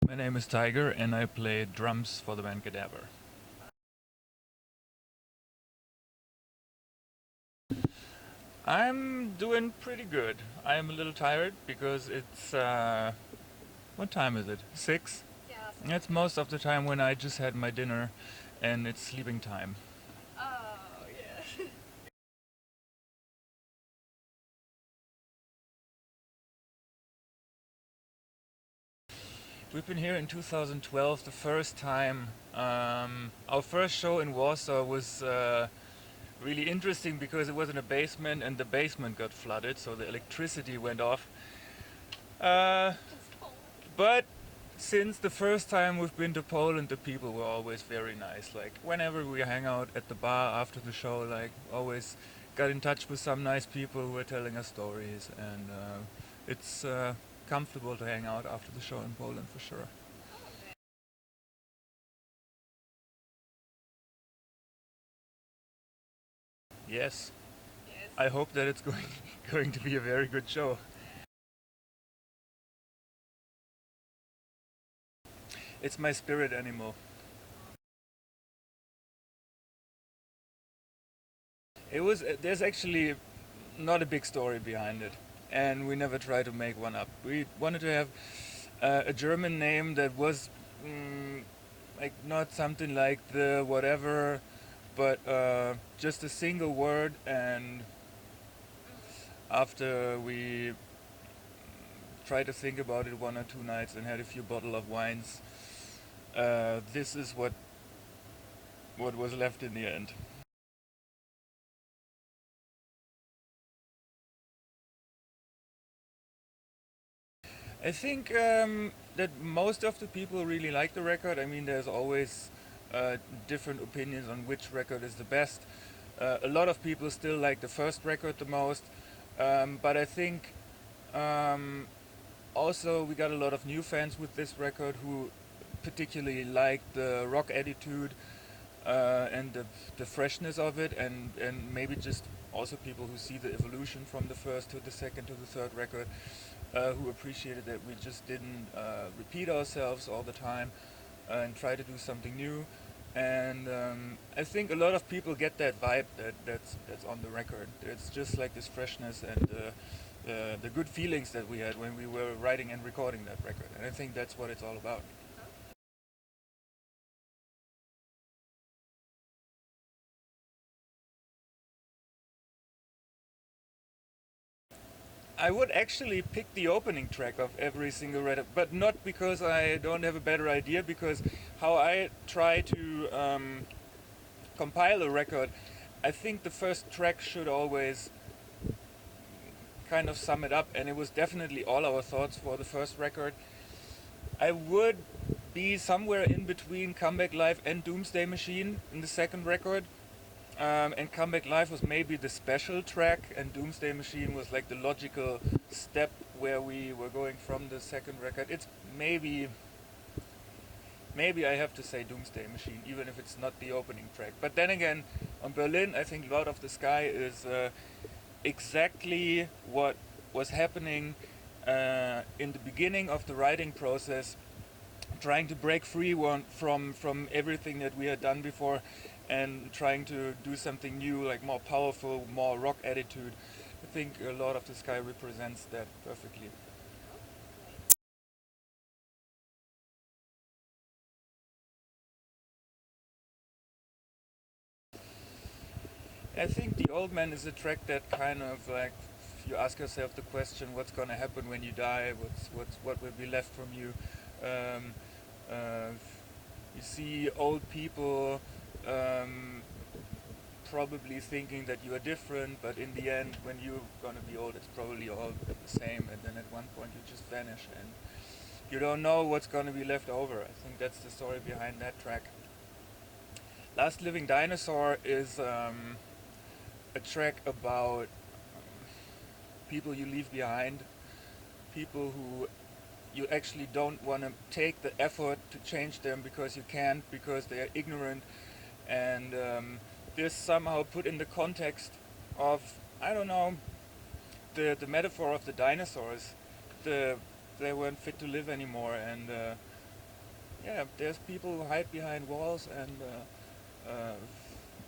My name is Tiger and I play drums for the band KADAVAR. I'm doing pretty good. I'm a little tired because it's, what time is it? 6? That's most of the time when I just had my dinner and it's sleeping time. We've been here in 2012 the first time. Our first show in Warsaw was really interesting because it was in a basement and the basement got flooded, so the electricity went off. Uh, but since the first time we've been to Poland, the people were always very nice. Like whenever we hang out at the bar after the show, like always got in touch with some nice people who were telling us stories, and it's comfortable to hang out after the show in Poland for sure. Yes, I hope that it's going going to be a very good show. It's my spirit animal. It was there's actually not a big story behind it, and we never tried to make one up. We wanted to have a German name that was like not something like the whatever, but just a single word. And after we tried to think about it 1 or 2 nights and had a few bottle of wines, this is what was left in the end. I think that most of the people really like the record. I mean, there's always different opinions on which record is the best. A lot of people still like the first record the most, but I think also we got a lot of new fans with this record who particularly like the rock attitude and the freshness of it, and maybe just also people who see the evolution from the first to the second to the third record, who appreciated that we just didn't repeat ourselves all the time and try to do something new. And I think a lot of people get that vibe that's on the record. It's just like this freshness and the good feelings that we had when we were writing and recording that record. And I think that's what it's all about. I would actually pick the opening track of every single record, but not because I don't have a better idea, because how I try to compile a record, I think the first track should always kind of sum it up, and it was definitely all our thoughts for the first record. I would be somewhere in between Comeback Live and Doomsday Machine in the second record. And Comeback Live was maybe the special track, and Doomsday Machine was like the logical step where we were going from the second record. It's maybe I have to say Doomsday Machine, even if it's not the opening track. But then again, on Berlin, I think Lord of the Sky is exactly what was happening in the beginning of the writing process, trying to break free from everything that we had done before and trying to do something new, like more powerful, more rock attitude. I think a Lord of the Sky represents that perfectly. I think The Old Man is a track that kind of like, you ask yourself the question, what's gonna happen when you die? What will be left from you? Um, uh, you see old people probably thinking that you are different, but in the end, when you're gonna be old, it's probably all the same, and then at one point you just vanish, and you don't know what's gonna be left over. I think that's the story behind that track. Last Living Dinosaur is a track about people you leave behind, people who you actually don't want to take the effort to change them because you can't, because they are ignorant, and this somehow put in the context of, I don't know, the metaphor of the dinosaurs. The They weren't fit to live anymore, and yeah, there's people who hide behind walls and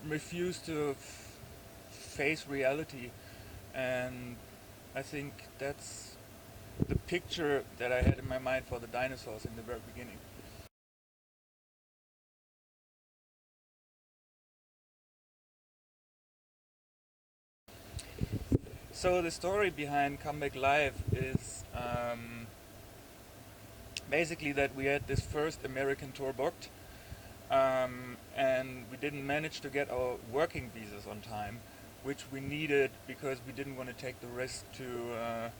refuse to face reality, and I think that's the picture that I had in my mind for the dinosaurs in the very beginning. So the story behind Come Back Live is basically that we had this first American tour booked, and we didn't manage to get our working visas on time, which we needed because we didn't want to take the risk to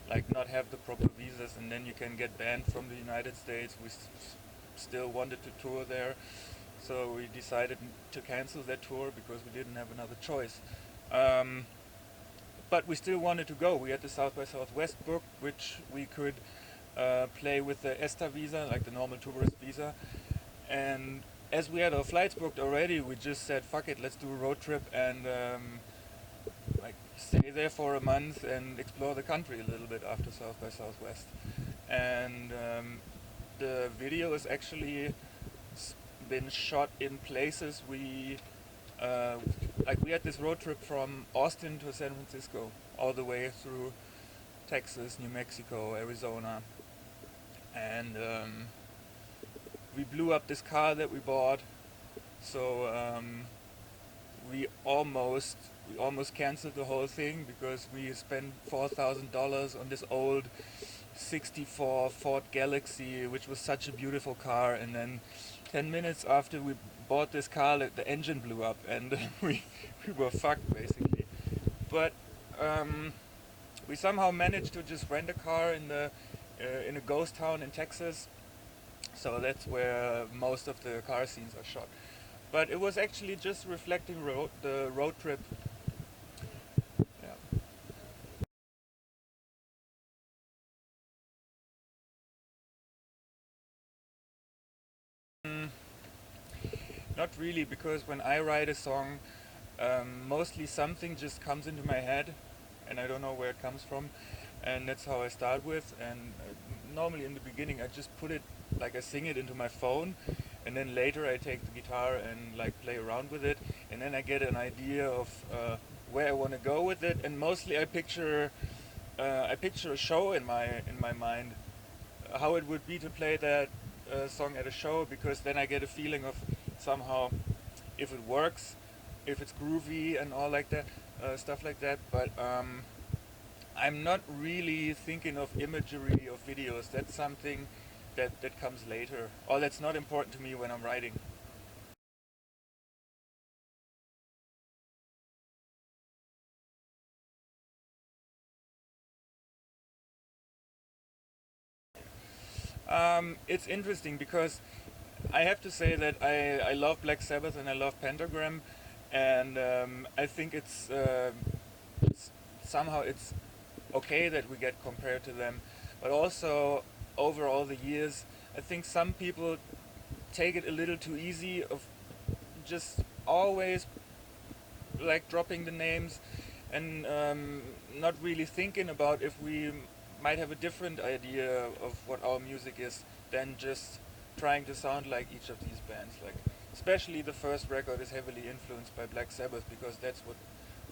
like not have the proper visas and then you can get banned from the United States. We still wanted to tour there, so we decided to cancel that tour because we didn't have another choice. But we still wanted to go. We had the South by Southwest booked, which we could play with the ESTA visa, like the normal tourist visa. And as we had our flights booked already, we just said, fuck it, let's do a road trip and like stay there for a month and explore the country a little bit after South by Southwest. And the video has actually been shot in places like we had this road trip from Austin to San Francisco, all the way through Texas, New Mexico, Arizona, and we blew up this car that we bought. So we almost canceled the whole thing because we spent $4,000 on this old '64 Ford Galaxy, which was such a beautiful car, and then 10 minutes after we bought this car, the engine blew up and we were fucked basically. But we somehow managed to just rent a car in a ghost town in Texas, so that's where most of the car scenes are shot. But it was actually just reflecting the road trip. Yeah. Not really, because when I write a song, mostly something just comes into my head and I don't know where it comes from, and that's how I start with. And normally in the beginning I just put it, like I sing it into my phone, and then later I take the guitar and like play around with it, and then I get an idea of where I want to go with it. And mostly I picture a show in my mind, how it would be to play that song at a show, because then I get a feeling of somehow if it works, if it's groovy and all like that, stuff like that. But I'm not really thinking of imagery of videos. That's something that comes later, or that's not important to me when I'm writing. It's interesting because I have to say that I love Black Sabbath and I love Pentagram, and I think it's somehow it's okay that we get compared to them, but also over all the years, I think some people take it a little too easy of just always like dropping the names and not really thinking about if we might have a different idea of what our music is than just trying to sound like each of these bands. Like especially the first record is heavily influenced by Black Sabbath because that's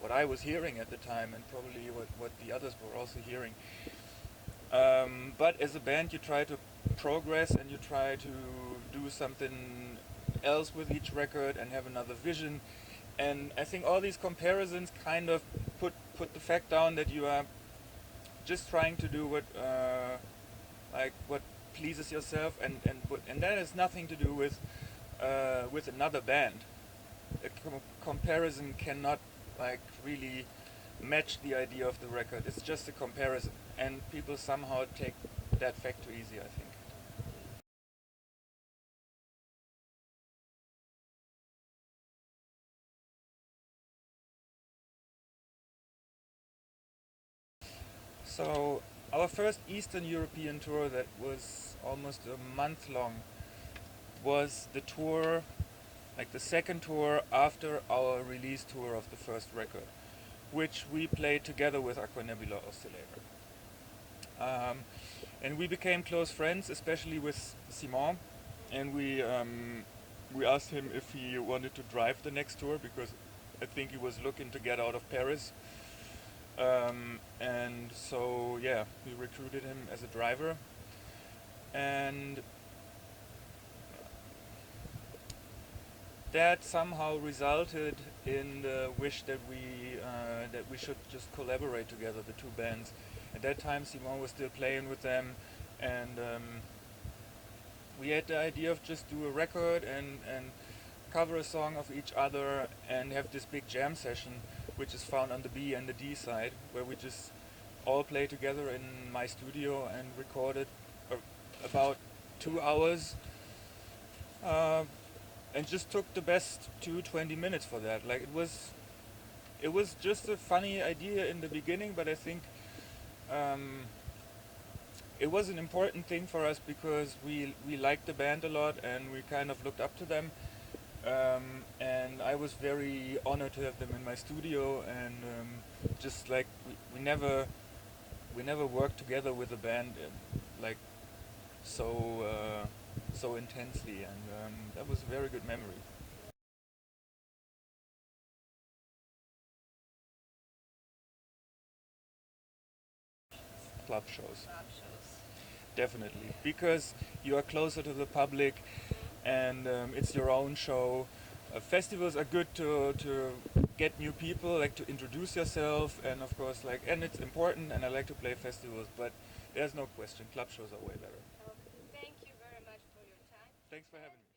what I was hearing at the time, and probably what the others were also hearing. But as a band you try to progress and you try to do something else with each record and have another vision. And I think all these comparisons kind of put the fact down that you are just trying to do what pleases yourself, and that has nothing to do with another band. A comparison cannot like really match the idea of the record. It's just a comparison, and people somehow take that fact too easy, I think. So our first Eastern European tour that was almost a month long was the tour, like the second tour after our release tour of the first record, which we played together with Aqua Nebula Oscillator. And we became close friends, especially with Simon. and we asked him if he wanted to drive the next tour, because I think he was looking to get out of Paris. And so yeah, we recruited him as a driver, and that somehow resulted in the wish that we should just collaborate together, the two bands. At that time, Simon was still playing with them, and we had the idea of just do a record and cover a song of each other and have this big jam session, which is found on the B and the D side, where we just all play together in my studio and recorded about 2 hours, and just took the best 20 minutes for that. Like it was just a funny idea in the beginning, but I think it was an important thing for us because we liked the band a lot and we kind of looked up to them. And I was very honored to have them in my studio, and just like we never worked together with a band like so intensely, and that was a very good memory. Club shows, definitely, because you are closer to the public, and it's your own show. Festivals are good to get new people, like to introduce yourself, and of course, like, and it's important, and I like to play festivals, but there's no question, club shows are way better. Thanks for having me.